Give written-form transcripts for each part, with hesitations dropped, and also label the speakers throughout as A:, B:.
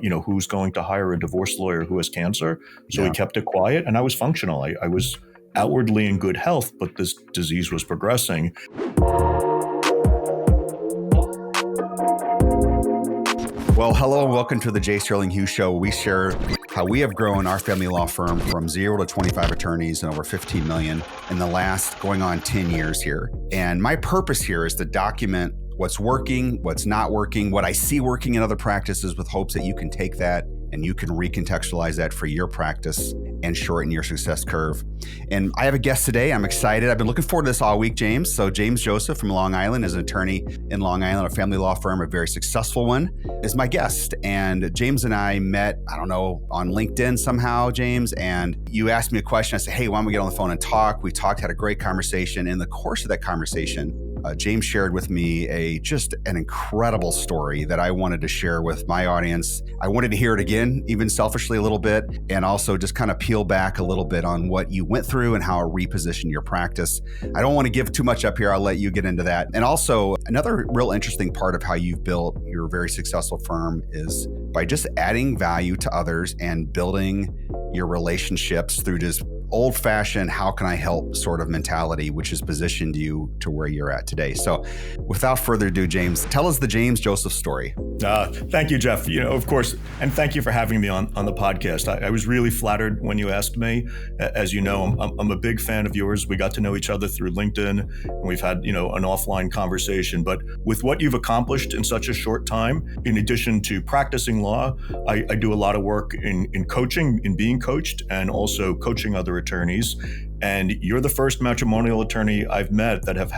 A: who's going to hire a divorce lawyer who has cancer. So he kept it quiet, and I was functional. I was outwardly in good health, but this disease was progressing.
B: Well, hello and welcome to the J. Sterling Hughes Show. We share how we have grown our family law firm from 0 to 25 attorneys and over 15 million in the last going on 10 years here. And my purpose here is to document what's working, what's not working, what I see working in other practices with hopes that you can take that and you can recontextualize that for your practice and shorten your success curve. And I have a guest today. I'm excited. I've been looking forward to this all week, James. So James Joseph from Long Island is an attorney in Long Island, a family law firm, a very successful one, is my guest. And James and I met, on LinkedIn somehow, James, and you asked me a question. I said, hey, why don't we get on the phone and talk? We talked, had a great conversation. In the course of that conversation, James shared with me just an incredible story that I wanted to share with my audience. I wanted to hear it again, even selfishly a little bit, and also just kind of peel back a little bit on what you went through and how it repositioned your practice. I don't want to give too much up here. I'll let you get into that. And also, another real interesting part of how you've built your very successful firm is by just adding value to others and building your relationships through just old-fashioned, how can I help sort of mentality, which has positioned you to where you're at today. So without further ado, James, tell us the James Joseph story.
A: Thank you, Jeff. Of course, and thank you for having me on the podcast. I was really flattered when you asked me. As you know, I'm a big fan of yours. We got to know each other through LinkedIn, and we've had, an offline conversation. But with what you've accomplished in such a short time, in addition to practicing law, I do a lot of work in coaching, in being coached, and also coaching other attorneys. And you're the first matrimonial attorney I've met that have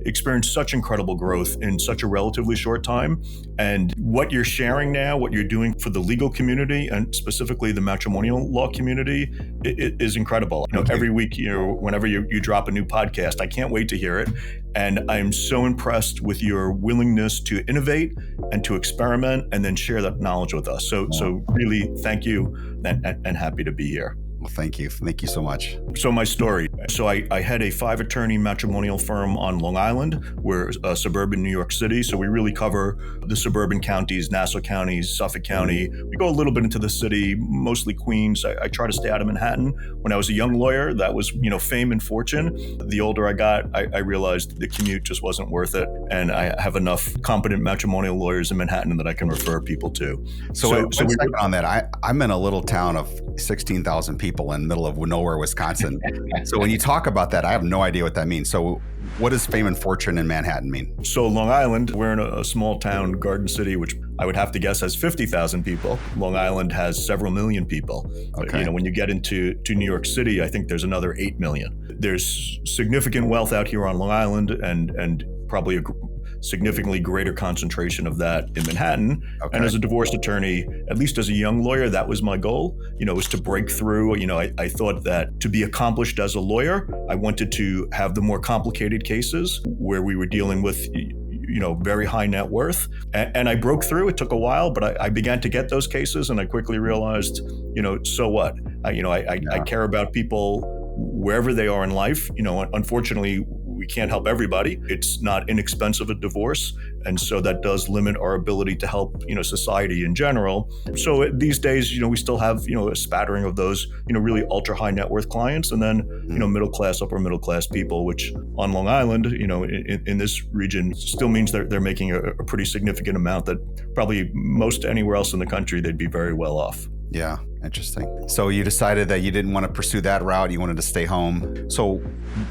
A: experienced such incredible growth in such a relatively short time. And what you're sharing now, what you're doing for the legal community and specifically the matrimonial law community is incredible. Every week, whenever you drop a new podcast, I can't wait to hear it. And I'm so impressed with your willingness to innovate and to experiment and then share that knowledge with us. So really thank you and happy to be here.
B: Well, thank you. Thank you so much.
A: So my story. So I had a 5-attorney matrimonial firm on Long Island. We're suburban New York City. So we really cover the suburban counties, Nassau County, Suffolk County. We go a little bit into the city, mostly Queens. I try to stay out of Manhattan. When I was a young lawyer, that was, fame and fortune. The older I got, I realized the commute just wasn't worth it. And I have enough competent matrimonial lawyers in Manhattan that I can refer people to.
B: So on that, I'm in a little town of 16,000 people in the middle of nowhere, Wisconsin. So when you talk about that, I have no idea what that means. So what does fame and fortune in Manhattan mean?
A: So Long Island, we're in a small town, Garden City, which I would have to guess has 50,000 people. Long Island has several million people.
B: Okay.
A: When you get into New York City, I think there's another 8 million. There's significant wealth out here on Long Island and probably a significantly greater concentration of that in Manhattan. Okay. And as a divorce attorney, at least as a young lawyer, that was my goal, was to break through. I thought that to be accomplished as a lawyer, I wanted to have the more complicated cases where we were dealing with very high net worth. And I broke through. It took a while, but I began to get those cases and I quickly realized, so what? I care about people wherever they are in life. Unfortunately, we can't help everybody. It's not inexpensive, a divorce. And so that does limit our ability to help, society in general. So these days, we still have, a spattering of those, really ultra high net worth clients. And then, middle class, upper middle class people, which on Long Island, in this region still means they're making a pretty significant amount that probably most anywhere else in the country, they'd be very well off.
B: Yeah, interesting. So you decided that you didn't want to pursue that route. You wanted to stay home. So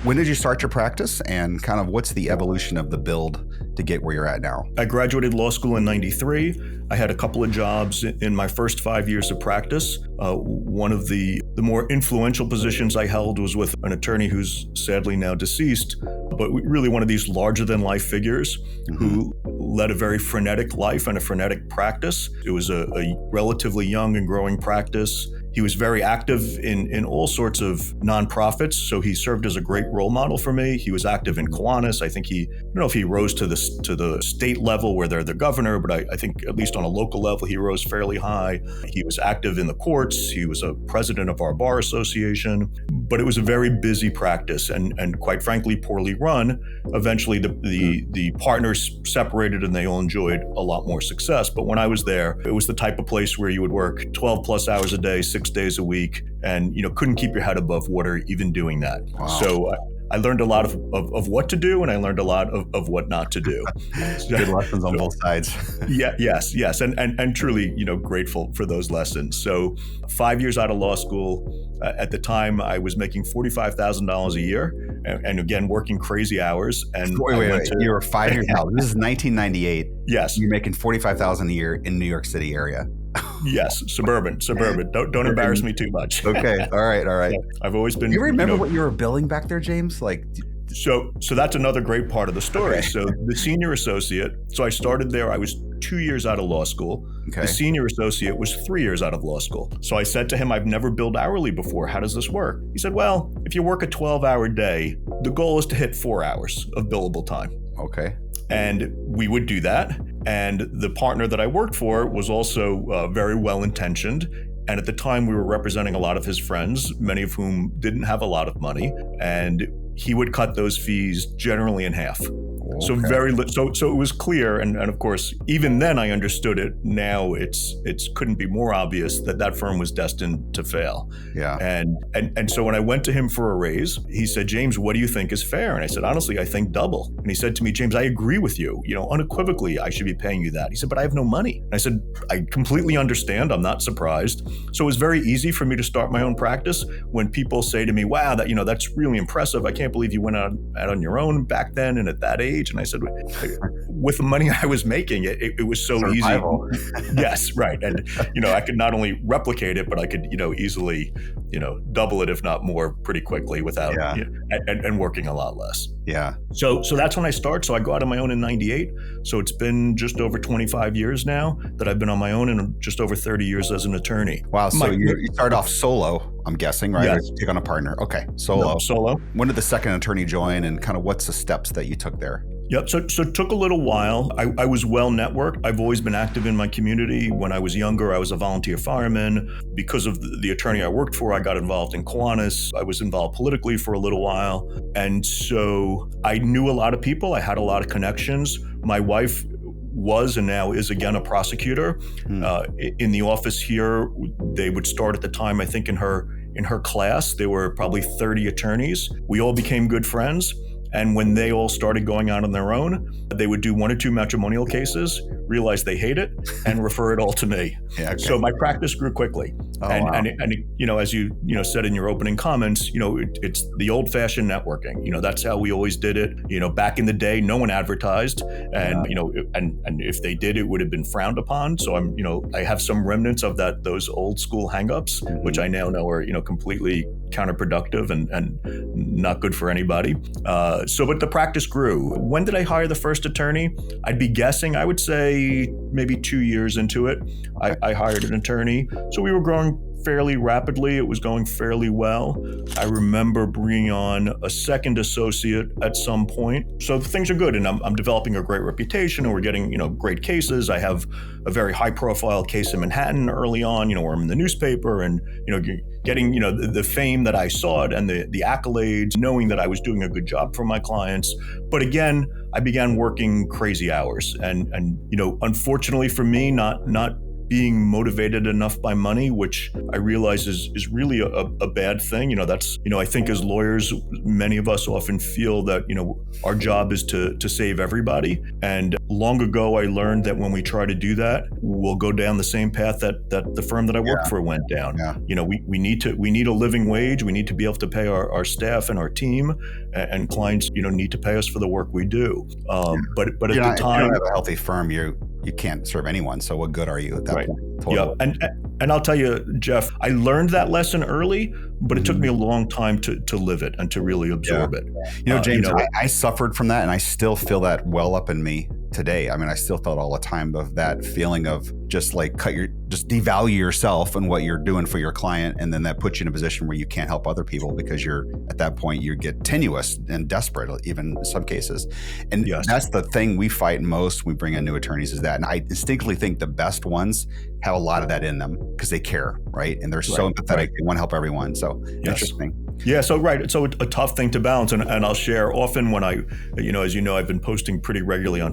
B: when did you start your practice and kind of what's the evolution of the build to get where you're at now?
A: I graduated law school in '93. I had a couple of jobs in my first 5 years of practice. One of the more influential positions I held was with an attorney who's sadly now deceased, but really one of these larger than life figures who led a very frenetic life and a frenetic practice. It was a relatively young and growing practice. He was very active in all sorts of nonprofits, so he served as a great role model for me. He was active in Kiwanis. I think I don't know if he rose to the state level where they're the governor, but I think at least on a local level, he rose fairly high. He was active in the courts. He was a president of our bar association. but it was a very busy practice and quite frankly, poorly run. Eventually the partners separated and they all enjoyed a lot more success. But when I was there, it was the type of place where you would work 12 plus hours a day, 6 days a week, and couldn't keep your head above water even doing that.
B: Wow.
A: So I learned a lot of what to do, and I learned a lot of what not to do.
B: Good lessons on both sides.
A: Yes. And truly, grateful for those lessons. So 5 years out of law school, at the time I was making $45,000 a year and again, working crazy hours. And
B: wait. You were 5 years out. This is 1998.
A: Yes.
B: You're making $45,000 a year in New York City area.
A: Yes. Suburban. Don't embarrass me too much.
B: Okay. All right.
A: Yeah, I've always been.
B: Do you remember what you were billing back there, James?
A: So that's another great part of the story.
B: Okay.
A: So the senior associate, so I started there, I was 2 years out of law school.
B: Okay.
A: The senior associate was 3 years out of law school. So I said to him, I've never billed hourly before. How does this work? He said, well, if you work a 12-hour day, the goal is to hit 4 hours of billable time.
B: Okay.
A: And we would do that. And the partner that I worked for was also very well-intentioned. And at the time, we were representing a lot of his friends, many of whom didn't have a lot of money. And he would cut those fees generally in half.
B: Okay.
A: So it was clear, and of course, even then I understood it. Now it's couldn't be more obvious that firm was destined to fail.
B: Yeah.
A: And so when I went to him for a raise, he said, James, what do you think is fair? And I said, honestly, I think double. And he said to me, James, I agree with you. Unequivocally, I should be paying you that. He said, but I have no money. And I said, I completely understand. I'm not surprised. So it was very easy for me to start my own practice when people say to me, wow, that's really impressive. I can't believe you went out on your own back then and at that age. And I said, with the money I was making, it was so
B: Survival.
A: easy. Yes, right. And, I could not only replicate it, but I could, easily, double it, if not more, pretty quickly without, and working a lot less.
B: Yeah.
A: So that's when I start. So I go out on my own in 98. So it's been just over 25 years now that I've been on my own and just over 30 years as an attorney.
B: Wow. So you started off solo, I'm guessing, right?
A: Yes.
B: Or you take on a partner. Okay. Solo.
A: No, solo.
B: When did the second attorney join and kind of what's the steps that you took there?
A: Yep. So it took a little while. I was well networked. I've always been active in my community. When I was younger, I was a volunteer fireman. Because of the attorney I worked for, I got involved in Kiwanis. I was involved politically for a little while. And so I knew a lot of people. I had a lot of connections. My wife was and now is again a prosecutor. In the office here, they would start at the time, I think in her class, there were probably 30 attorneys. We all became good friends. And when they all started going out on their own, they would do 1 or 2 matrimonial cases, realize they hate it, and refer it all to me. Yeah, okay. So my practice grew quickly.
B: Oh,
A: and,
B: wow.
A: and as you said in your opening comments, it's the old-fashioned networking. That's how we always did it. Back in the day, no one advertised, and and if they did, it would have been frowned upon. So I have some remnants of those old school hangups, which I now know are completely counterproductive and not good for anybody. But the practice grew. When did I hire the first attorney? I'd be guessing, I would say maybe 2 years into it, I hired an attorney. So we were growing fairly rapidly. It was going fairly well. I remember bringing on a second associate at some point. So things are good, and I'm developing a great reputation, and we're getting great cases. I have a very high-profile case in Manhattan early on, where I'm in the newspaper, and getting the fame that I sought and the accolades, knowing that I was doing a good job for my clients. But again, I began working crazy hours, and unfortunately for me, not being motivated enough by money, which I realize is really a bad thing. That's, I think as lawyers, many of us often feel that, our job is to save everybody. And long ago, I learned that when we try to do that, we'll go down the same path that the firm that I worked for went down. Yeah. We need a living wage. We need to be able to pay our staff and our team, and clients, need to pay us for the work we do. But at the time,
B: if you don't have a healthy firm, you can't serve anyone. So what good are you at that point?
A: Totally. Yeah. And I'll tell you, Jeff, I learned that lesson early, but it took me a long time to live it and to really absorb it.
B: James, I suffered from that, and I still feel that well up in me today. I mean, I still felt all the time of that feeling of just devalue yourself and what you're doing for your client. And then that puts you in a position where you can't help other people because at that point you get tenuous and desperate, even in some cases. And that's the thing we fight most when we bring in new attorneys is that. And I instinctively think the best ones have a lot of that in them because they care, right? And they're so empathetic. They want to help everyone. So interesting.
A: Yeah, so right. So a tough thing to balance. And I'll share often when I, as you know, I've been posting pretty regularly on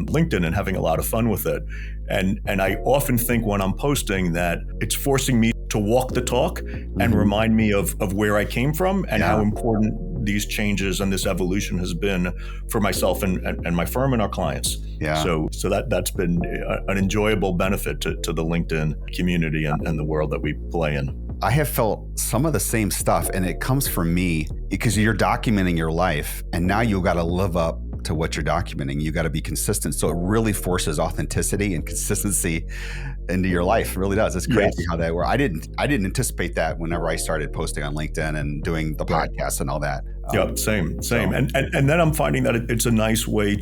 A: LinkedIn and having a lot of fun with it. And I often think when I'm posting that it's forcing me to walk the talk and remind me of where I came from and how important these changes and this evolution has been for myself and my firm and our clients.
B: Yeah.
A: So that's been an enjoyable benefit to the LinkedIn community and the world that we play in.
B: I have felt some of the same stuff, and it comes from me because you're documenting your life, and now you got to live up to what you're documenting. You got to be consistent. So it really forces authenticity and consistency into your life. It really does. It's crazy how that works. I didn't anticipate that whenever I started posting on LinkedIn and doing the podcast and all that.
A: Yep, same. And then I'm finding that it's a nice way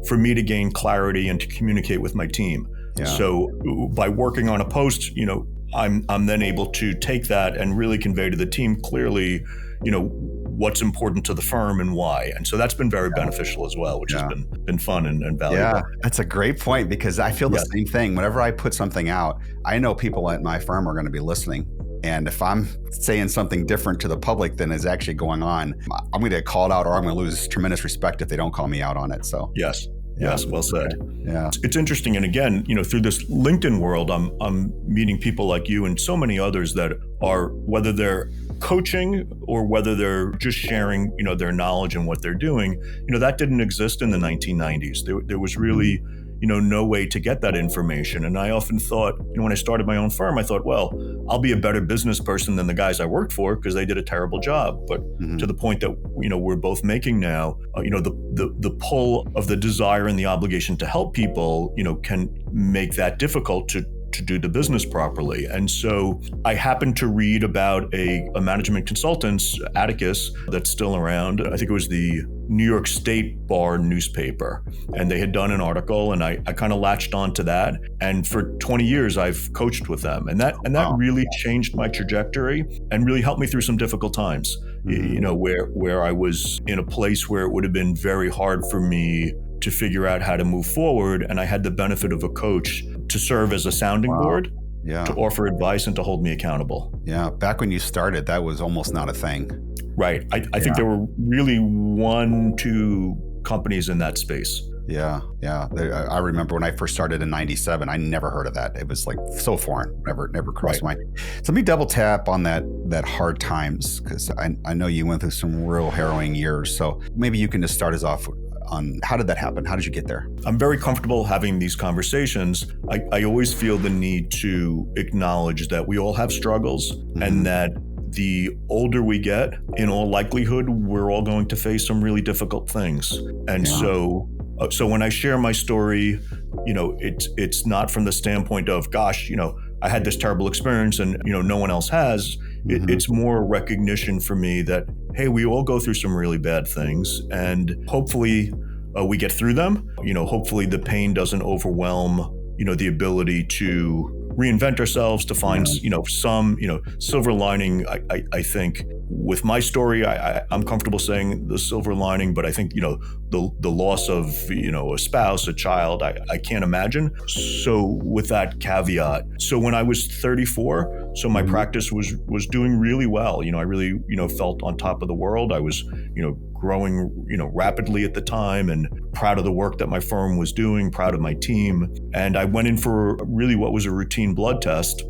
A: for me to gain clarity and to communicate with my team.
B: Yeah.
A: So by working on a post, I'm then able to take that and really convey to the team clearly, what's important to the firm and why. And so that's been very beneficial as well, which has been fun and valuable.
B: Yeah, that's a great point because I feel the same thing. Whenever I put something out, I know people at my firm are going to be listening. And if I'm saying something different to the public than is actually going on, I'm going to get called out or I'm going to lose tremendous respect if they don't call me out on it. So
A: Yes, well said.
B: Yeah.
A: It's interesting. And again, through this LinkedIn world, I'm meeting people like you and so many others that are, whether they're coaching or whether they're just sharing, their knowledge and what they're doing, that didn't exist in the 1990s. There was really, no way to get that information. And I often thought, when I started my own firm, I thought, well, I'll be a better business person than the guys I worked for because they did a terrible job. But to the point that, we're both making now, the pull of the desire and the obligation to help people, can make that difficult to do the business properly. And so I happened to read about a management consultant, Atticus, that's still around. I think it was the New York State Bar newspaper. And they had done an article and I kind of latched onto that. And for 20 years, I've coached with them. And that really changed my trajectory and really helped me through some difficult times, where I was in a place where it would have been very hard for me to figure out how to move forward. And I had the benefit of a coach to serve as a sounding board, to offer advice and to hold me accountable.
B: Yeah. Back when you started, that was almost not a thing.
A: Right. I think there were really 1-2 companies in that space.
B: Yeah. I remember when I first started in 97, I never heard of that. It was like so foreign, never crossed my mind. So let me double tap on that hard times, because I know you went through some real harrowing years. So maybe you can just start us off on how did that happen? How did you get there?
A: I'm very comfortable having these conversations. I always feel the need to acknowledge that we all have struggles and that the older we get, in all likelihood, we're all going to face some really difficult things. And so when I share my story, it's not from the standpoint of, gosh, I had this terrible experience and, no one else has. It's more recognition for me that, hey, we all go through some really bad things and hopefully we get through them. Hopefully the pain doesn't overwhelm, the ability to reinvent ourselves, to find, some, silver lining. I think with my story, I'm comfortable saying the silver lining, but I think, the loss of, a spouse, a child, I can't imagine. So with that caveat, so when I was 34, so my practice was doing really well. I really, felt on top of the world. I was, growing, rapidly at the time and proud of the work that my firm was doing, proud of my team. And I went in for really what was a routine blood test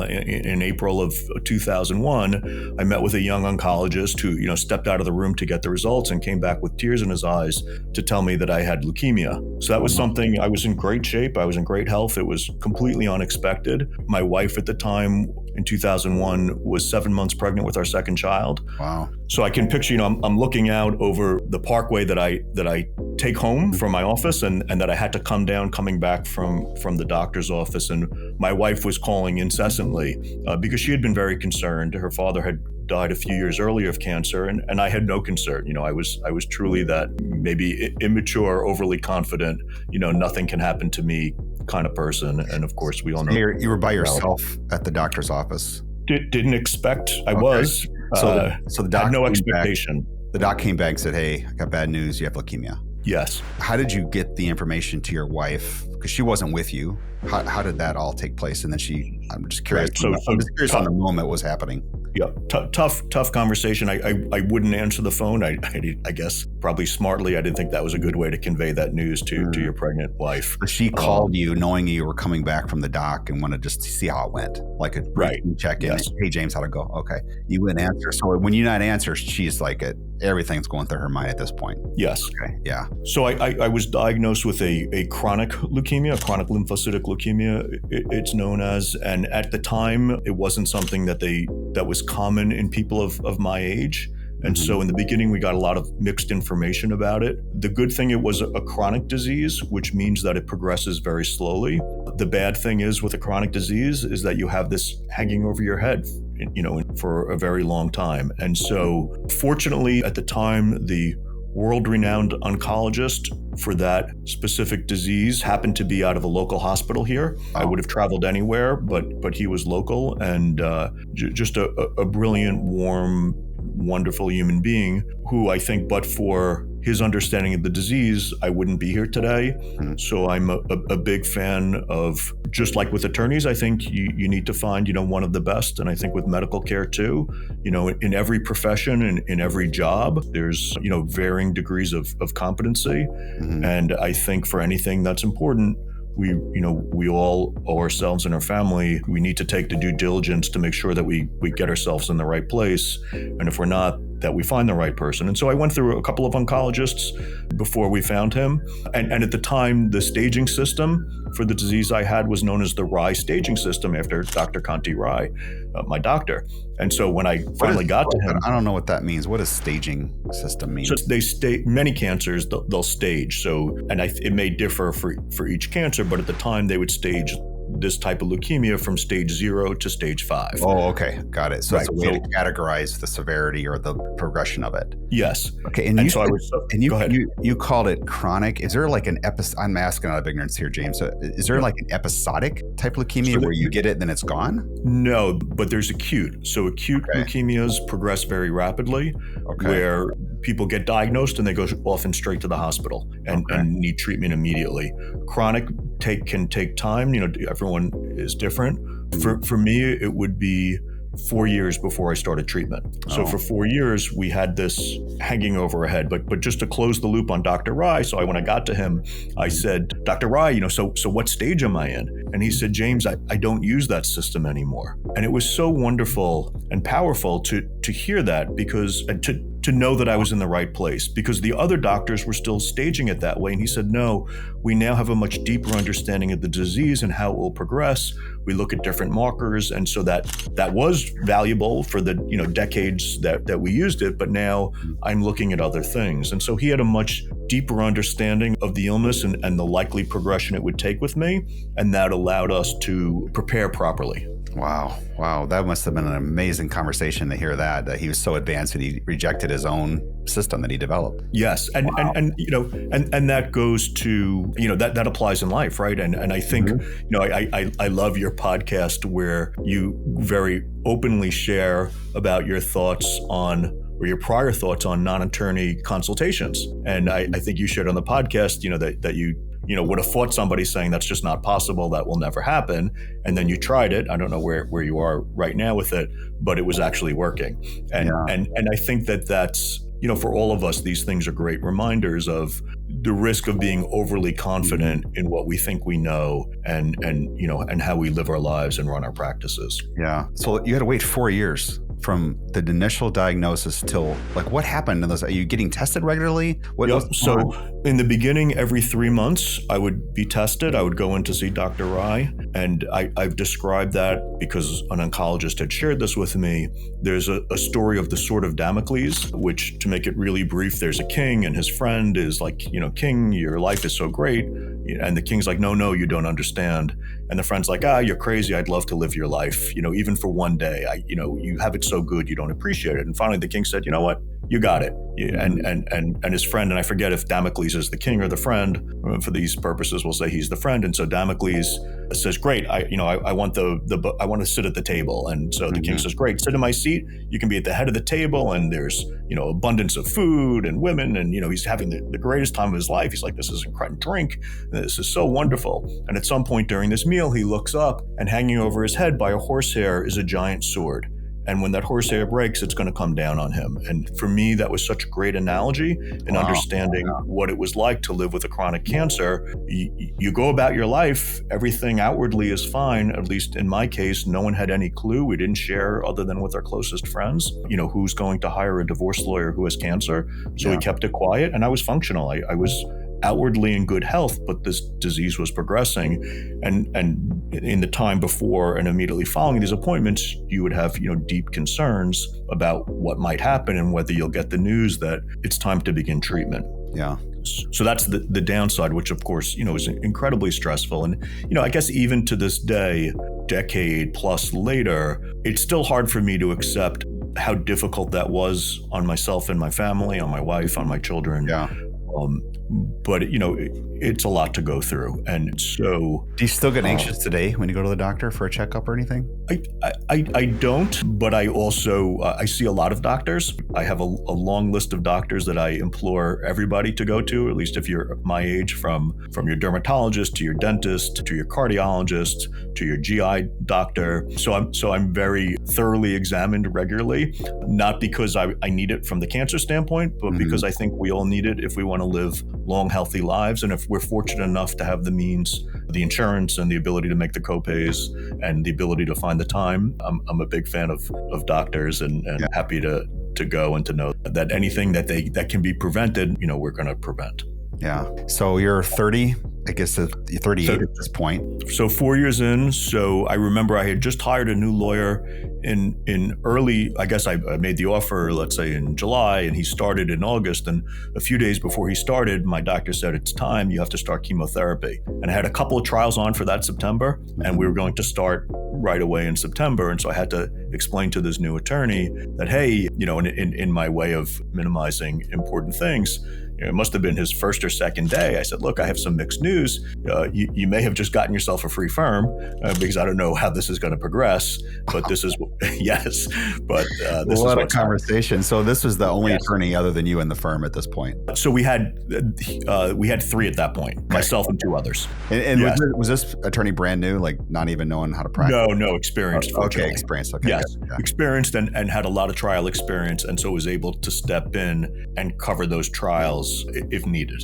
A: in April of 2001. I met with a young oncologist who, stepped out of the room to get the results and came back with tears in his eyes to tell me that I had leukemia. So that was something. I was in great shape. I was in great health. It was completely unexpected. My wife at the time in 2001 was 7 months pregnant with our second child.
B: Wow.
A: So I can picture, I'm looking out over the parkway that I take home from my office and that I had to come down coming back from the doctor's office. And my wife was calling incessantly because she had been very concerned. Her father had died a few years earlier of cancer and I had no concern. I was truly that maybe immature, overly confident, nothing can happen to me kind of person. And of course we all know.
B: You were by yourself at the doctor's office.
A: Didn't expect I was.
B: So the doc
A: had no expectation.
B: The doc came back and said, "Hey, I got bad news. You have leukemia."
A: Yes.
B: How did you get the information to your wife? Because she wasn't with you. How did that all take place? And then I'm just curious.
A: Right.
B: I'm just curious on the moment what was happening.
A: Yeah, tough conversation. I wouldn't answer the phone. I guess probably smartly, I didn't think that was a good way to convey that news to your pregnant wife.
B: So she called you knowing you were coming back from the doc and wanted just to see how it went, like a routine check-in.
A: Yes.
B: Hey, James, how'd it go? Okay. You wouldn't answer. So when you not answer, she's like, everything's going through her mind at this point.
A: Yes.
B: Okay. Yeah.
A: So I was diagnosed with a chronic leukemia, chronic lymphocytic leukemia, it's known as. And at the time, it wasn't something that was common in people of my age. And so in the beginning, we got a lot of mixed information about it. The good thing, it was a chronic disease, which means that it progresses very slowly. The bad thing is with a chronic disease is that you have this hanging over your head, for a very long time. And so fortunately, at the time, the world-renowned oncologist for that specific disease happened to be out of a local hospital here. I would have traveled anywhere, but he was local, and just a brilliant, warm, wonderful human being who I think, but for his understanding of the disease, I wouldn't be here today. So I'm a big fan of, just like with attorneys, I think you need to find, one of the best. And I think with medical care too, in every profession and in every job, there's, varying degrees of competency. And I think for anything that's important, we all owe ourselves and our family, we need to take the due diligence to make sure that we get ourselves in the right place. And if we're not, that we find the right person. And so I went through a couple of oncologists before we found him. And at the time, the staging system for the disease I had was known as the Rye staging system, after Dr. Conti Rye, my doctor. And so when I finally got to him—
B: I don't know what that means. What does staging system mean?
A: So many cancers, they'll stage. So, and it may differ for each cancer, but at the time they would stage this type of leukemia from stage 0 to stage 5.
B: Oh, okay. Got it. So it's a way to categorize the severity or the progression of it.
A: Yes.
B: Okay. And you called it chronic. Is there like an I'm asking out of ignorance here, James. Is there like an episodic type leukemia where you get it and then it's gone?
A: No, but there's acute. So acute leukemias progress very rapidly, where people get diagnosed and they go often straight to the hospital and need treatment immediately. Chronic can take time. Everyone is different. For me, it would be 4 years before I started treatment. So for 4 years, we had this hanging over our head. But just to close the loop on Dr. Rye, so when I got to him, I said, Dr. Rye, so what stage am I in? And he said, James, I don't use that system anymore. And it was so wonderful and powerful to hear that, because to know that I was in the right place, because the other doctors were still staging it that way. And he said, no, we now have a much deeper understanding of the disease and how it will progress. We look at different markers. And so that was valuable for the decades that we used it. But now I'm looking at other things. And so he had a much deeper understanding of the illness and the likely progression it would take with me. And that allowed us to prepare properly.
B: Wow. That must have been an amazing conversation to hear that he was so advanced that he rejected his own system that he developed.
A: Yes. And that goes to, that applies in life, right? And I think, I love your podcast where you very openly share about your thoughts on, or your prior thoughts on non-attorney consultations. And I think you shared on the podcast, that you would have fought somebody saying that's just not possible, that will never happen. And then you tried it. I don't know where you are right now with it, but it was actually working. And I think that's, for all of us, these things are great reminders of the risk of being overly confident in what we think we know and how we live our lives and run our practices.
B: Yeah. So you had to wait 4 years from the initial diagnosis till, like, what happened in those? Are you getting tested regularly?
A: So in the beginning, every 3 months, I would be tested. I would go in to see Dr. Rye. And I've described that because an oncologist had shared this with me. There's a story of the sword of Damocles, which, to make it really brief, there's a king and his friend is like, king, your life is so great. And the king's like, no, you don't understand. And the friend's like, you're crazy. I'd love to live your life, even for one day. You have it so good, you don't appreciate it. And finally, the king said, you know what? You got it. And his friend, and I forget if Damocles is the king or the friend. For these purposes, we'll say he's the friend. And so Damocles says, great. I want I want to sit at the table. And so the king says, great, sit in my seat. You can be at the head of the table. And there's, abundance of food and women. And, he's having the greatest time of his life. He's like, this is incredible drink. This is so wonderful. And at some point during this meal, he looks up, and hanging over his head by a horsehair is a giant sword. And when that horsehair breaks, it's going to come down on him. And for me, that was such a great analogy in understanding what it was like to live with a chronic cancer. You go about your life, everything outwardly is fine. At least in my case, no one had any clue. We didn't share other than with our closest friends, who's going to hire a divorce lawyer who has cancer. So we kept it quiet, and I was functional. I was outwardly in good health, but this disease was progressing. And in the time before and immediately following these appointments, you would have, deep concerns about what might happen and whether you'll get the news that it's time to begin treatment.
B: Yeah.
A: So that's the downside, which of course, is incredibly stressful. And, I guess even to this day, decade plus later, it's still hard for me to accept how difficult that was on myself and my family, on my wife, on my children.
B: Yeah.
A: But, it's a lot to go through. And so...
B: Do you still get anxious today when you go to the doctor for a checkup or anything?
A: I don't, but I also, I see a lot of doctors. I have a long list of doctors that I implore everybody to go to, at least if you're my age, from your dermatologist to your dentist to your cardiologist to your GI doctor. So I'm very thoroughly examined regularly, not because I need it from the cancer standpoint, but because I think we all need it if we want to live long, healthy lives. And if we're fortunate enough to have the means, the insurance and the ability to make the copays and the ability to find the time, I'm a big fan of doctors and happy to go and to know that anything that can be prevented, we're going to prevent.
B: Yeah. So you're 30, I guess you're 38 at this point.
A: So 4 years in. So I remember I had just hired a new lawyer in early, I guess I made the offer, let's say in July, and he started in August. And a few days before he started, my doctor said, it's time, you have to start chemotherapy. And I had a couple of trials on for that September, and we were going to start right away in September. And so I had to explain to this new attorney that, hey, in my way of minimizing important things, it must have been his first or second day. I said, look, I have some mixed news. You may have just gotten yourself a free firm because I don't know how this is going to progress, but this is, yes, but this is
B: what a conversation. So this was the only attorney other than you in the firm at this point.
A: So we had three at that point, myself and two others.
B: And was this attorney brand new, like not even knowing how to practice?
A: No, experienced.
B: Okay, experienced. Okay,
A: yes, experienced and had a lot of trial experience, and so was able to step in and cover those trials if needed,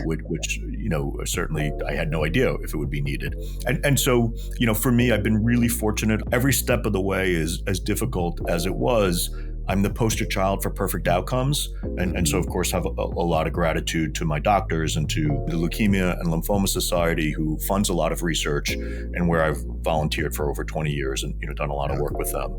A: which certainly I had no idea if it would be needed. And so, for me, I've been really fortunate. Every step of the way is as difficult as it was. I'm the poster child for perfect outcomes. And so, of course, have a lot of gratitude to my doctors and to the Leukemia and Lymphoma Society, who funds a lot of research and where I've volunteered for over 20 years and done a lot of work with them.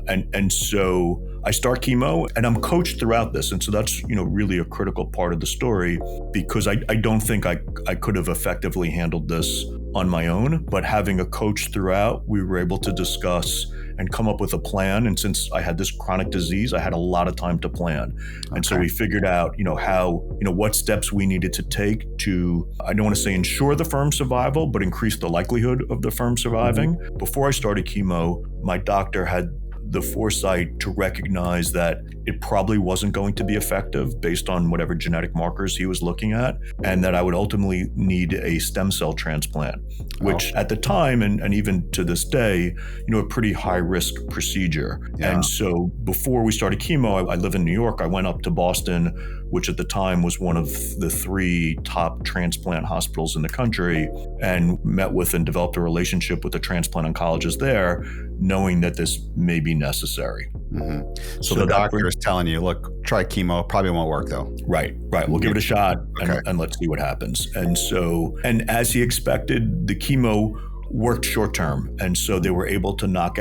A: And so I start chemo and I'm coached throughout this. And so that's, really a critical part of the story, because I don't think I could have effectively handled this on my own, but having a coach throughout, we were able to discuss and come up with a plan. And since I had this chronic disease, I had a lot of time to plan. And so we figured out, what steps we needed to take to, I don't want to say ensure the firm's survival, but increase the likelihood of the firm surviving. Before I started chemo, my doctor had the foresight to recognize that it probably wasn't going to be effective based on whatever genetic markers he was looking at, and that I would ultimately need a stem cell transplant, which at the time, and even to this day, a pretty high risk procedure. Yeah. And so before we started chemo, I live in New York. I went up to Boston, which at the time was one of the 3 top transplant hospitals in the country, and met with and developed a relationship with the transplant oncologist there, knowing that this may be necessary.
B: Mm-hmm. So the doctor is telling you, look, try chemo, probably won't work though.
A: Right. We'll give it a shot and let's see what happens. And so, and as he expected, the chemo worked short term. And so they were able to knock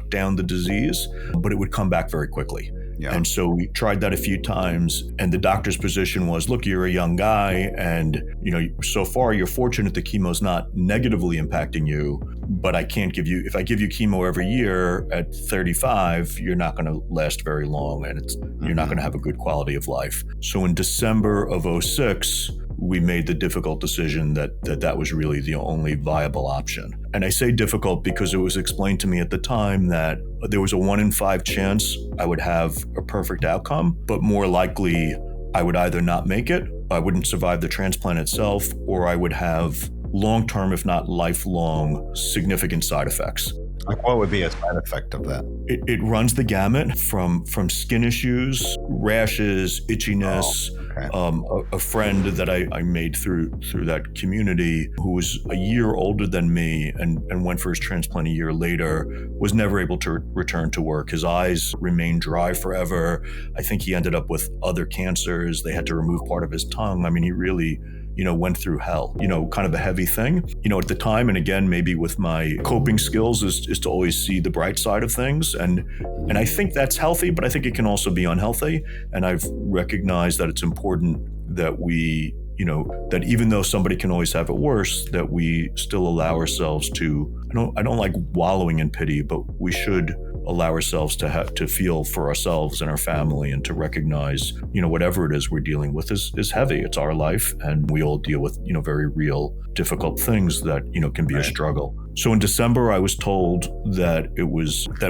A: down the disease, but it would come back very quickly. Yeah. And so we tried that a few times, and the doctor's position was, look, you're a young guy, and so far you're fortunate the chemo's not negatively impacting you, but I can't give you, if I give you chemo every year at 35, you're not going to last very long, and you're not going to have a good quality of life. So in December of 2006, we made the difficult decision that was really the only viable option. And I say difficult because it was explained to me at the time that there was a 1 in 5 chance I would have a perfect outcome, but more likely I would either not make it, I wouldn't survive the transplant itself, or I would have long-term, if not lifelong, significant side effects.
B: Like, what would be a side effect of that?
A: It runs the gamut from skin issues, rashes, itchiness.
B: Okay.
A: A friend that I made through that community, who was a year older than me and went for his transplant a year later, was never able to return to work. His eyes remained dry forever. I think he ended up with other cancers. They had to remove part of his tongue. I mean, he really went through hell, kind of a heavy thing, at the time. And again, maybe with my coping skills is to always see the bright side of things. And I think that's healthy, but I think it can also be unhealthy. And I've recognized that it's important that we, that even though somebody can always have it worse, that we still allow ourselves to, I don't like wallowing in pity, but we should allow ourselves to feel for ourselves and our family, and to recognize, whatever it is we're dealing with is heavy. It's our life, and we all deal with, very real, difficult things that, can be a struggle. So in December, I was told that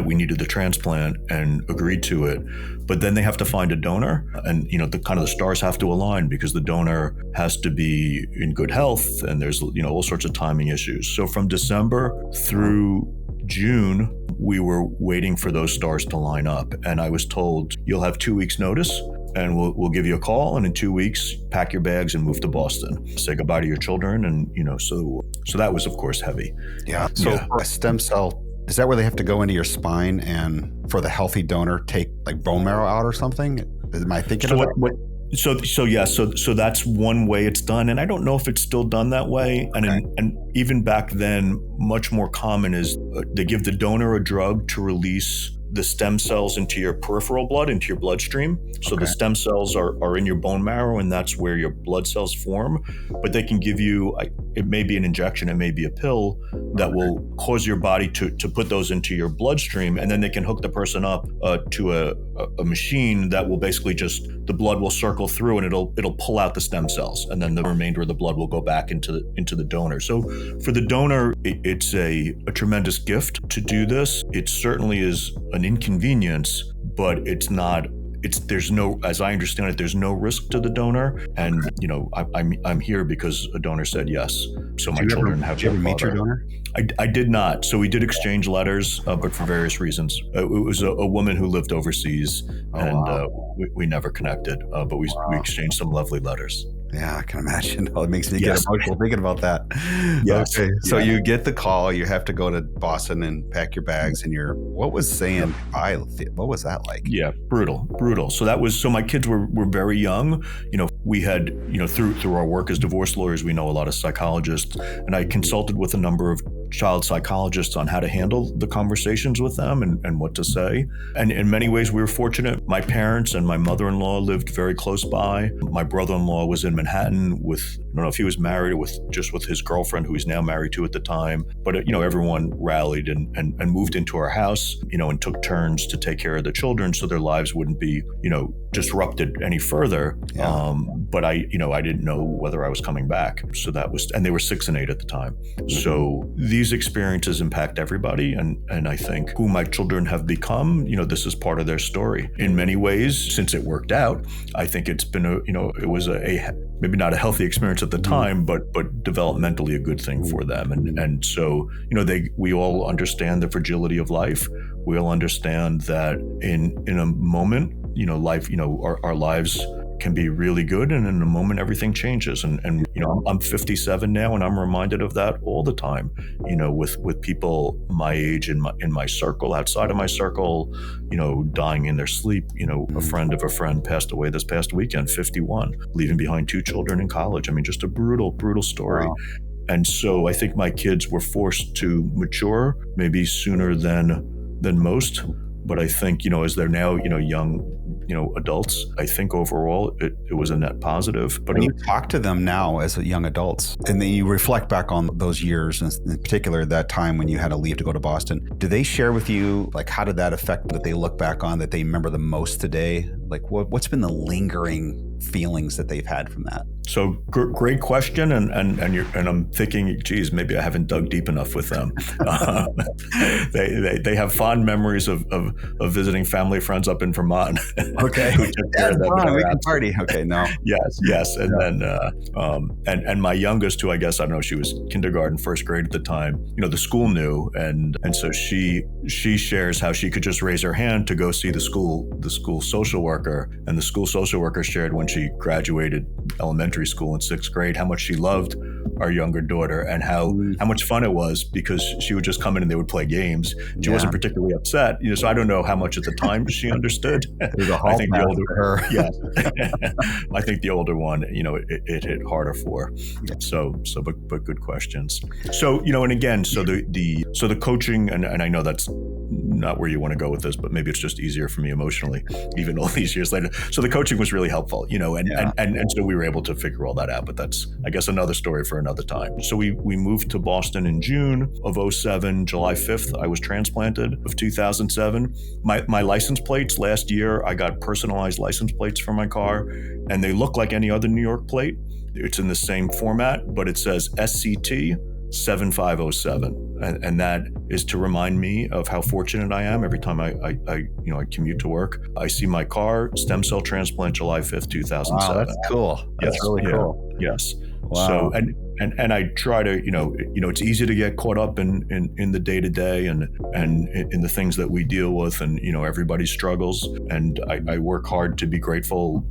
A: we needed the transplant, and agreed to it. But then they have to find a donor, and, the stars have to align, because the donor has to be in good health, and there's, all sorts of timing issues. So from December through June, we were waiting for those stars to line up. And I was told, you'll have 2 weeks notice, and we'll give you a call. And in 2 weeks, pack your bags and move to Boston. Say goodbye to your children. And, so that was, of course, heavy.
B: Yeah. So a stem cell, is that where they have to go into your spine and for the healthy donor take like bone marrow out or something? Am I thinking of that?
A: So that's one way it's done, and I don't know if it's still done that way. And even back then, much more common is they give the donor a drug to release the stem cells into your peripheral blood, into your bloodstream. So the stem cells are in your bone marrow, and that's where your blood cells form. But they can give you, it may be an injection, it may be a pill that will cause your body to put those into your bloodstream, and then they can hook the person up to a machine that will basically the blood will circle through, and it'll pull out the stem cells, and then the remainder of the blood will go back into the donor. So for the donor, it's a tremendous gift to do this. It certainly is an inconvenience, but it's not. There's no, as I understand it, there's no risk to the donor, and I'm here because a donor said yes. So my children have.
B: Did you ever meet your donor?
A: I did not. So we did exchange letters, but for various reasons. It was a woman who lived overseas, we never connected, but we exchanged some lovely letters.
B: Yeah, I can imagine. Oh, it makes me get emotional thinking about that.
A: Yes.
B: Okay. So you get the call, you have to go to Boston and pack your bags, and what was saying goodbye? What was that like?
A: Yeah, brutal. So my kids were very young. We had, through our work as divorce lawyers, we know a lot of psychologists, and I consulted with a number of child psychologists on how to handle the conversations with them and what to say. And in many ways, we were fortunate. My parents and my mother-in-law lived very close by. My brother-in-law was in Manhattan with, I don't know if he was married or with his girlfriend, who he's now married to at the time. But, everyone rallied and moved into our house, and took turns to take care of the children so their lives wouldn't be, disrupted any further.
B: Yeah.
A: But I didn't know whether I was coming back. So and they were 6 and 8 at the time. So these experiences impact everybody. And I think who my children have become, this is part of their story. In many ways, since it worked out, I think it's been it was a maybe not a healthy experience at the time, but developmentally a good thing for them. And so, we all understand the fragility of life. We all understand that in a moment, life, our lives can be really good, and in a moment everything changes. And I'm 57 now, and I'm reminded of that all the time. With people my age in my circle, outside of my circle, dying in their sleep. A friend of a friend passed away this past weekend, 51, leaving behind 2 children in college. I mean, just a brutal story. Wow. And so I think my kids were forced to mature maybe sooner than most. But I think, as they're now, young, adults, I think overall it was a net positive. But
B: when you talk to them now as young adults, and then you reflect back on those years, and in particular that time when you had to leave to go to Boston, do they share with you, like, how did that affect that they look back on, that they remember the most today Like what's been the lingering feelings that they've had from that?
A: So great question, and I'm thinking, geez, maybe I haven't dug deep enough with them. They have fond memories of visiting family friends up in Vermont.
B: Okay,
A: who took care of them in our
B: we can
A: absence.
B: party. Okay, no.
A: Yes, and then and my youngest, who I guess I don't know, she was kindergarten, first grade at the time. The school knew, and so she shares how she could just raise her hand to go see the school social worker, and the school social worker shared when she graduated elementary school in 6th grade how much she loved our younger daughter and how much fun it was, because she would just come in and they would play games. She wasn't particularly upset, so I don't know how much at the time she understood. I think the older
B: her.
A: Yeah. I think the older one, it hit harder for. But good questions. So, and again, so the coaching, and I know that's not where you want to go with this, but maybe it's just easier for me emotionally, even all these years later. So the coaching was really helpful, and so we were able to figure all that out, but that's, I guess, another story for another time. So we moved to Boston in June of 2007. July 5th, I was transplanted of 2007. My license plates last year, I got personalized license plates for my car, and they look like any other New York plate. It's in the same format, but it says SCT 7507, and that is to remind me of how fortunate I am every time I commute to work. I see my car, stem cell transplant, July 5th, 2007.
B: Wow, that's cool. That's really cool.
A: Yes.
B: Wow.
A: So and I try to it's easy to get caught up in the day to day and in the things that we deal with, and everybody struggles, and I work hard to be grateful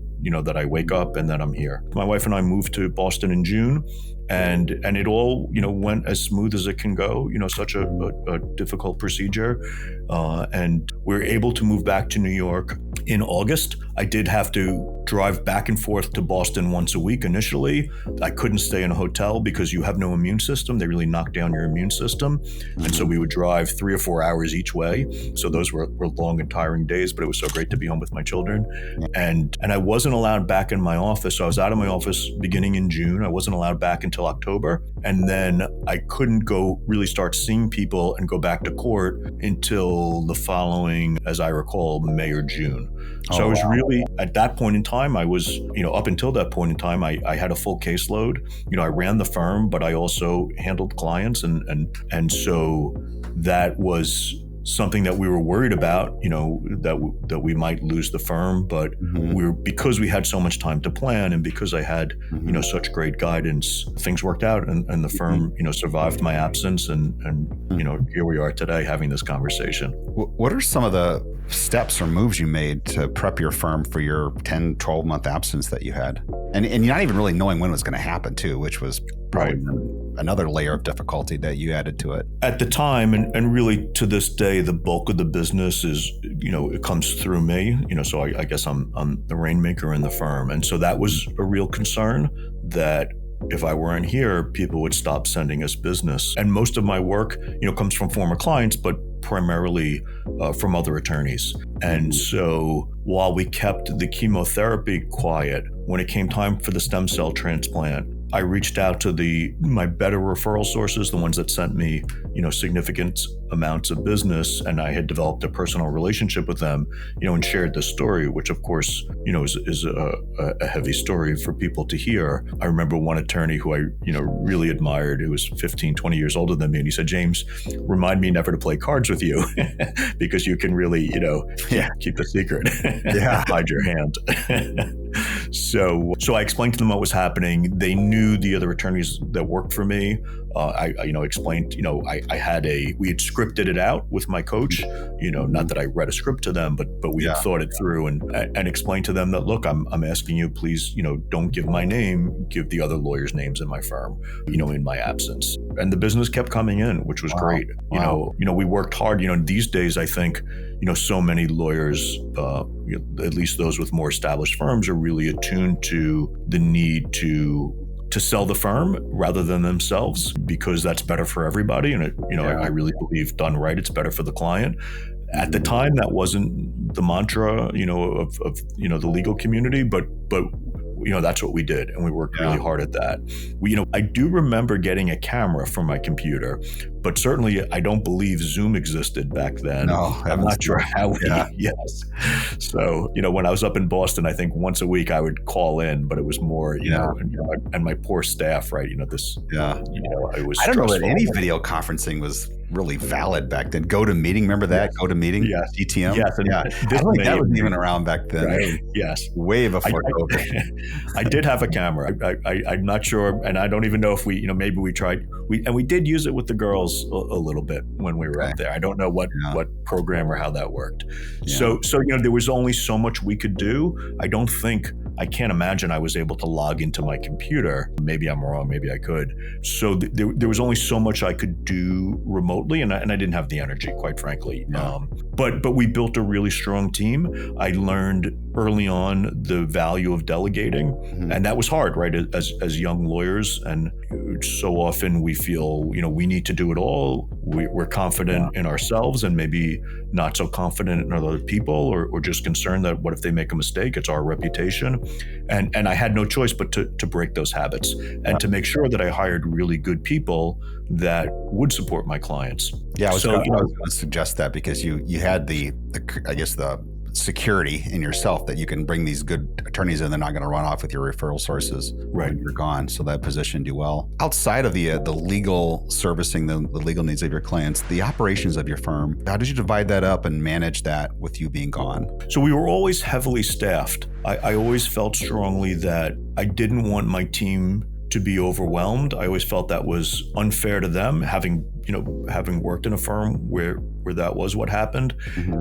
A: that I wake up and that I'm here. My wife and I moved to Boston in June, and it all went as smooth as it can go. Such a difficult procedure, and we're able to move back to New York in August. I did have to drive back and forth to Boston once a week initially. I couldn't stay in a hotel because you have no immune system. They really knock down your immune system. And so we would drive 3 or 4 hours each way. So those were long and tiring days, but it was so great to be home with my children. And I wasn't allowed back in my office. So I was out of my office beginning in June. I wasn't allowed back until October. And then I couldn't go really start seeing people and go back to court until the following, as I recall, May or June. So I was really, at that point in time, I was, up until that point in time, I had a full caseload. I ran the firm, but I also handled clients. And so that was something that we were worried about, that we might lose the firm, but because we had so much time to plan, and because I had, such great guidance, things worked out, and the firm, survived my absence, and here we are today having this conversation.
B: What are some of the steps or moves you made to prep your firm for your 10, 12 month absence that you had? And you're not even really knowing when it was going to happen too, which was probably another layer of difficulty that you added to it. At
A: the time, and really to this day, the bulk of the business is, it comes through me, so I guess I'm the rainmaker in the firm. And so that was a real concern, that if I weren't here, people would stop sending us business. And most of my work, comes from former clients, but primarily from other attorneys. And so while we kept the chemotherapy quiet, when it came time for the stem cell transplant, I reached out to my better referral sources, the ones that sent me, significant amounts of business, and I had developed a personal relationship with them, and shared this story, which of course, is a heavy story for people to hear. I remember one attorney who I, really admired, who was 15, 20 years older than me, and he said, "James, remind me never to play cards with you because you can really, keep the secret, hide your hand." So I explained to them what was happening. They knew the other attorneys that worked for me. I explained, we had scripted it out with my coach, not that I read a script to them, but we had thought it through and explained to them that, look, I'm asking you, please, don't give my name, give the other lawyers' names in my firm, in my absence. And the business kept coming in, which was great. We worked hard. These days, I think, so many lawyers, at least those with more established firms, are really attuned to the need to sell the firm rather than themselves, because that's better for everybody. And I really believe, done right, it's better for the client. At the time, that wasn't the mantra, of the legal community, but that's what we did, and we worked really hard at that. I do remember getting a camera for my computer but certainly I don't believe Zoom existed back then.
B: No,
A: I'm not sure how we,
B: yeah.
A: yes. So, when I was up in Boston, I think once a week I would call in, but it was more, and my poor staff, right? It was
B: I don't know that
A: stressful.
B: any video conferencing was really valid back then. GoToMeeting, remember that?
A: Yes.
B: GoToMeeting?
A: Yes.
B: GTM?
A: Yes. And
B: I don't think that was even around back then.
A: Right. Yes.
B: Way before COVID.
A: I did have a camera. I'm not sure, and I don't even know if we, maybe we tried. We did use it with the girls a little bit when we were up there. I don't know what program or how that worked.
B: Yeah.
A: So there was only so much we could do. I can't imagine I was able to log into my computer. Maybe I'm wrong. Maybe I could. So there was only so much I could do remotely, and I didn't have the energy, quite frankly.
B: Yeah.
A: But we built a really strong team. I learned early on the value of delegating, and that was hard, right? As young lawyers, and so often we feel, we need to do it all. We're confident in ourselves, and maybe not so confident in other people, or just concerned that what if they make a mistake? It's our reputation. And I had no choice but to break those habits and to make sure that I hired really good people that would support my clients.
B: Yeah, I was going to suggest that, because you had the security in yourself that you can bring these good attorneys in. They're not going to run off with your referral sources when you're gone. So that positioned you well. Outside of the legal servicing, the legal needs of your clients, the operations of your firm, how did you divide that up and manage that with you being gone?
A: So we were always heavily staffed. I always felt strongly that I didn't want my team to be overwhelmed. I always felt that was unfair to them, having worked in a firm where that was what happened.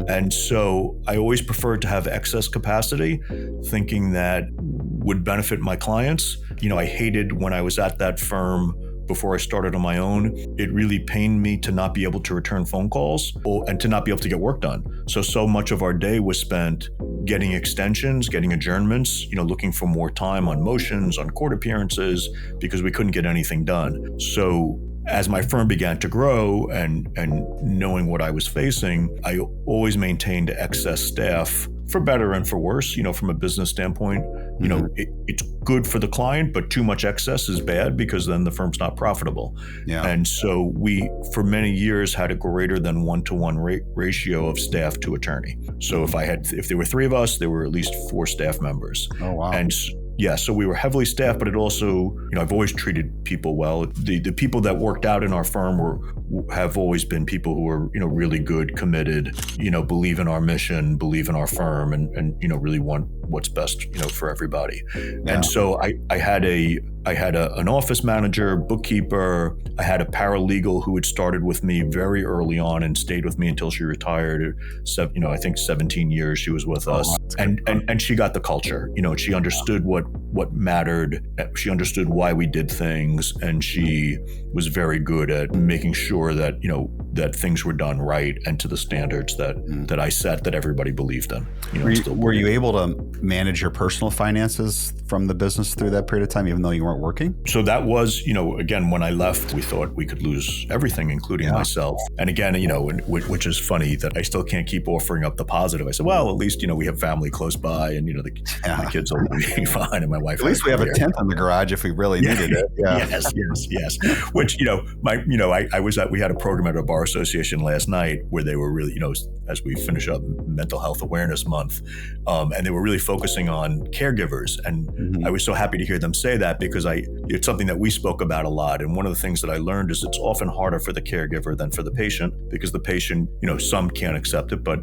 A: And so I always preferred to have excess capacity, thinking that would benefit my clients. I hated when I was at that firm before I started on my own. It really pained me to not be able to return phone calls and to not be able to get work done. So much of our day was spent getting extensions, getting adjournments, looking for more time on motions, on court appearances, because we couldn't get anything done. So as my firm began to grow and knowing what I was facing, I always maintained excess staff, for better and for worse. From a business standpoint, it's good for the client, but too much excess is bad, because then the firm's not profitable. Yeah. And so we, for many years, had a greater than 1-to-1 ratio of staff to attorney. So if there were 3 of us, there were at least 4 staff members.
B: Oh, wow.
A: And yeah, so we were heavily staffed, but it also, I've always treated people well. The people that worked out in our firm have always been people who are, really good, committed, believe in our mission, believe in our firm, and really want what's best, for everybody. Yeah. And so I had an office manager, bookkeeper. I had a paralegal who had started with me very early on and stayed with me until she retired. I think 17 years she was with us. And she got the culture. She understood what mattered. She understood why we did things, and she was very good at making sure that that things were done right and to the standards that I set, that everybody believed in.
B: Were you able to manage your personal finances from the business through that period of time, even though you weren't working?
A: So that was, again, when I left, we thought we could lose everything, including myself. And again, which is funny that I still can't keep offering up the positive. I said, well, at least, we have family close by, and, the kids will be fine, and my wife.
B: At least we have a tent in the garage if we really needed it. Yeah.
A: Yes. Which, we had a program at our bar association last night where they were really, as we finish up Mental Health Awareness Month, and they were really focusing on caregivers. And I was so happy to hear them say that, because it's something that we spoke about a lot. And one of the things that I learned is it's often harder for the caregiver than for the patient, because the patient, some can't accept it, but,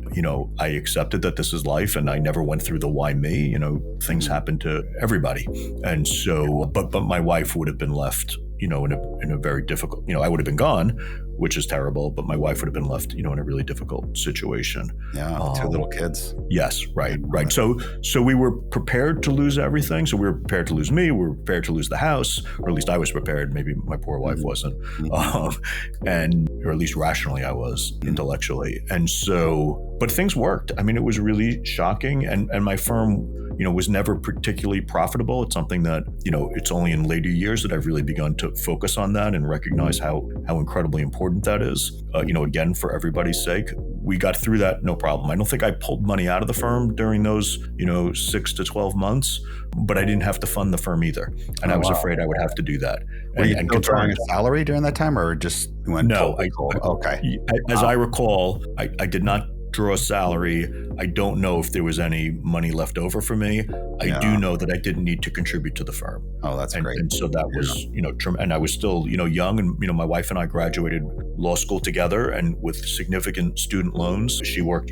A: I accepted that this is life, and I never went through the why me, things happen to everybody. And so, but my wife would have been left, in a very difficult, I would have been gone, which is terrible, but my wife would have been left, in a really difficult situation.
B: Yeah, 2 little kids.
A: Yes, right. So we were prepared to lose everything. So we were prepared to lose me. We were prepared to lose the house, or at least I was prepared. Maybe my poor wife wasn't, or at least rationally I was, intellectually. And so, but things worked. I mean, it was really shocking, and my firm, was never particularly profitable. It's something that, it's only in later years that I've really begun to focus on that and recognize how incredibly important important that is. Again, for everybody's sake, we got through that no problem. I don't think I pulled money out of the firm during those 6 to 12 months, but I didn't have to fund the firm either. And I was afraid I would have to do that.
B: Were you still drawing a salary during that time, or just went totally cold? Okay.
A: As I recall, I did not draw a salary. I don't know if there was any money left over for me. I do know that I didn't need to contribute to the firm.
B: Oh, that's great.
A: And so that was, and I was still, young, and, my wife and I graduated law school together, and with significant student loans. She worked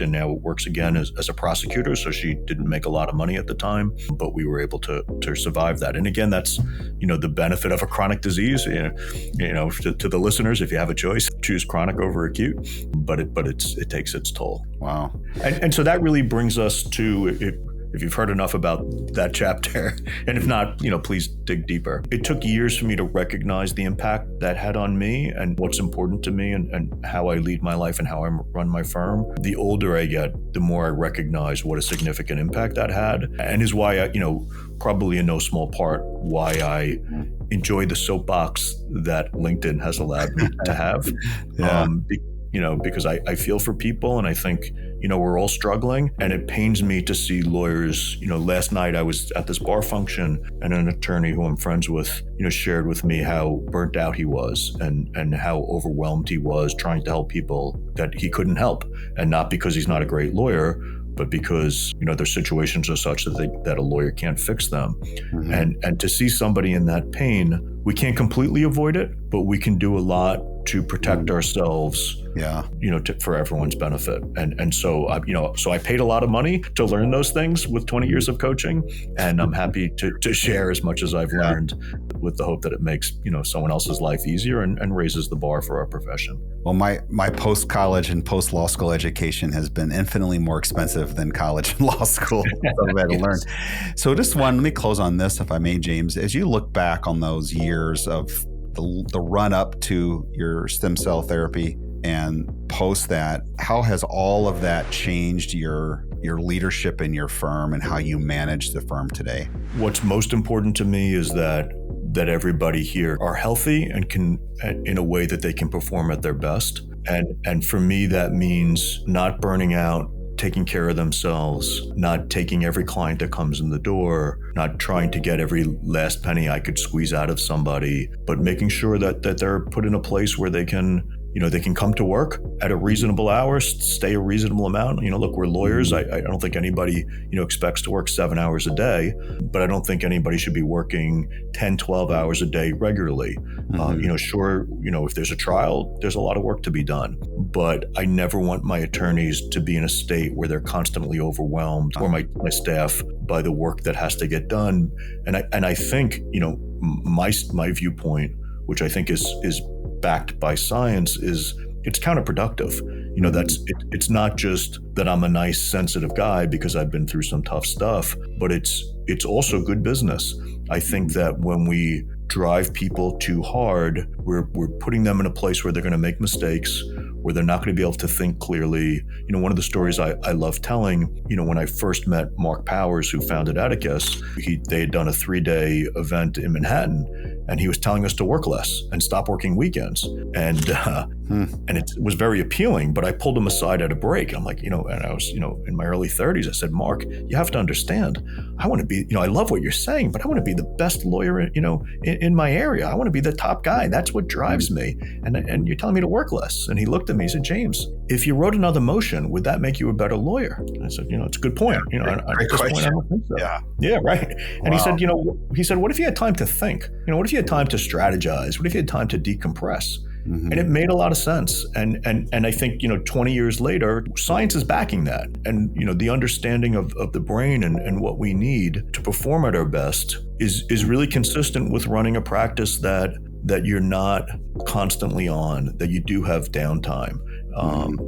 A: and now works again as a prosecutor. So she didn't make a lot of money at the time, but we were able to survive that. And again, that's, the benefit of a chronic disease. To the listeners, if you have a choice, choose chronic over acute, but it takes its toll.
B: Wow.
A: And so that really brings us to, if you've heard enough about that chapter, and if not, please dig deeper. It took years for me to recognize the impact that had on me and what's important to me and how I lead my life and how I run my firm. The older I get, the more I recognize what a significant impact that had, and is why I, probably in no small part, why I enjoy the soapbox that LinkedIn has allowed me to have. Because I feel for people, and I think, we're all struggling, and it pains me to see lawyers. Last night I was at this bar function, and an attorney who I'm friends with, shared with me how burnt out he was and how overwhelmed he was trying to help people that he couldn't help. And not because he's not a great lawyer, but because, their situations are such that a lawyer can't fix them. Mm-hmm. And to see somebody in that pain, we can't completely avoid it, but we can do a lot to protect ourselves, for everyone's benefit. And so, so I paid a lot of money to learn those things with 20 years of coaching, and I'm happy to share as much as I've learned, with the hope that it makes, someone else's life easier and raises the bar for our profession.
B: Well, my post-college and post-law school education has been infinitely more expensive than college and law school. So I've had to learn. So let me close on this, if I may, James. As you look back on those years of the run up to your stem cell therapy and post that, how has all of that changed your leadership in your firm and how you manage the firm today?
A: What's most important to me is that everybody here are healthy and can, in a way that they can perform at their best. And for me, that means not burning out, taking care of themselves, not taking every client that comes in the door, not trying to get every last penny I could squeeze out of somebody, but making sure that they're put in a place where they can come to work at a reasonable hour, stay a reasonable amount. Look, we're lawyers. I don't think anybody, expects to work 7 hours a day, but I don't think anybody should be working 10, 12 hours a day regularly. Mm-hmm. Sure, if there's a trial, there's a lot of work to be done, but I never want my attorneys to be in a state where they're constantly overwhelmed, or my staff, by the work that has to get done. And I think, my viewpoint, which I think is backed by science, is it's counterproductive. It's not just that I'm a nice, sensitive guy because I've been through some tough stuff, but it's also good business. I think that when we drive people too hard, we're putting them in a place where they're going to make mistakes, where they're not going to be able to think clearly. One of the stories I love telling, when I first met Mark Powers, who founded Atticus, they had done a 3-day event in Manhattan, and he was telling us to work less and stop working weekends. And it was very appealing, but I pulled him aside at a break. I'm like, and I was, in my early 30s, I said, Mark, you have to understand, I want to be, I love what you're saying, but I want to be the best lawyer, in my area. I want to be the top guy. That's what drives me. And you're telling me to work less. And he looked at me, he said, James, if you wrote another motion, would that make you a better lawyer? And I said, it's a good point.
B: Great question.
A: I don't think so. Yeah, right. And wow. He said, what if you had time to think? What if you had time to strategize? What if you had time to decompress? Mm-hmm. And it made a lot of sense. And I think, 20 years later, science is backing that. And, the understanding of the brain and what we need to perform at our best is really consistent with running a practice that you're not constantly on, that you do have downtime.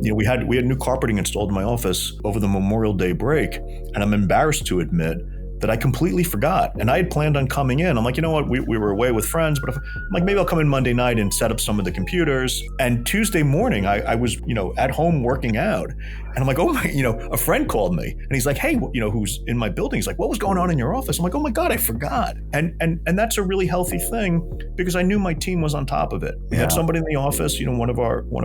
A: We had new carpeting installed in my office over the Memorial Day break, and I'm embarrassed to admit that I completely forgot. And I had planned on coming in. I'm like, you know what? We were away with friends, but I'm like, maybe I'll come in Monday night and set up some of the computers. And Tuesday morning, I was, at home working out. And I'm like, oh my, a friend called me and he's like, hey, who's in my building? He's like, what was going on in your office? I'm like, oh my God, I forgot. And that's a really healthy thing because I knew my team was on top of it. We had somebody in the office, one of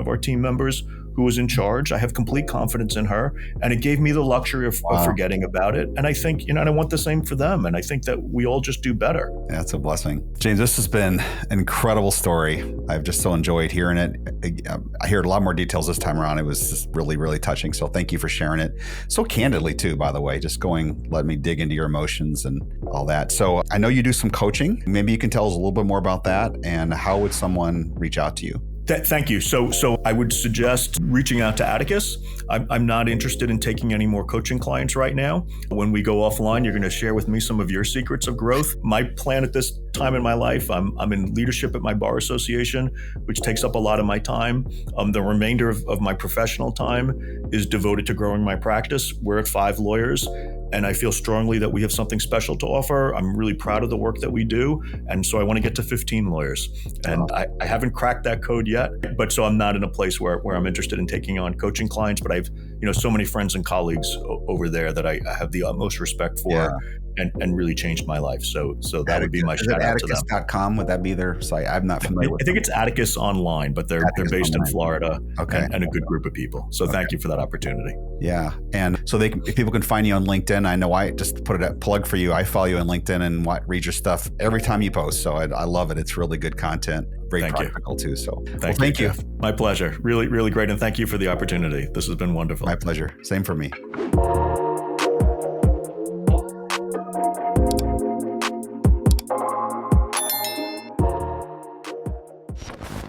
A: our team members who was in charge. I have complete confidence in her, and it gave me the luxury of forgetting about it. And I think, and I want the same for them. And I think that we all just do better.
B: That's a blessing. James, this has been an incredible story. I've just so enjoyed hearing it. I heard a lot more details this time around. It was just really, really touching. So thank you for sharing it so candidly too, by the way, just let me dig into your emotions and all that. So I know you do some coaching. Maybe you can tell us a little bit more about that, and how would someone reach out to you?
A: Thank you. So I would suggest reaching out to Atticus. I'm not interested in taking any more coaching clients right now. When we go offline, you're going to share with me some of your secrets of growth. My plan at this time in my life, I'm in leadership at my bar association, which takes up a lot of my time. The remainder of my professional time is devoted to growing my practice. We're at 5 lawyers. And I feel strongly that we have something special to offer. I'm really proud of the work that we do. And so I want to get to 15 lawyers. And I haven't cracked that code yet, but so I'm not in a place where I'm interested in taking on coaching clients, but I've, so many friends and colleagues over there that I have the utmost respect for. And really changed my life. So that would be my shout out to them.
B: Atticus.com, would that be their site? I'm not familiar with
A: I think it's Atticus Online, but they're based in Florida and a good group of people. So thank you for that opportunity.
B: Yeah. And so if people can find you on LinkedIn. I know I just put a plug for you. I follow you on LinkedIn and read your stuff every time you post. So I love it. It's really good content. Very practical too. So thank you.
A: My pleasure. Really, really great. And thank you for the opportunity. This has been wonderful.
B: My pleasure. Same for me.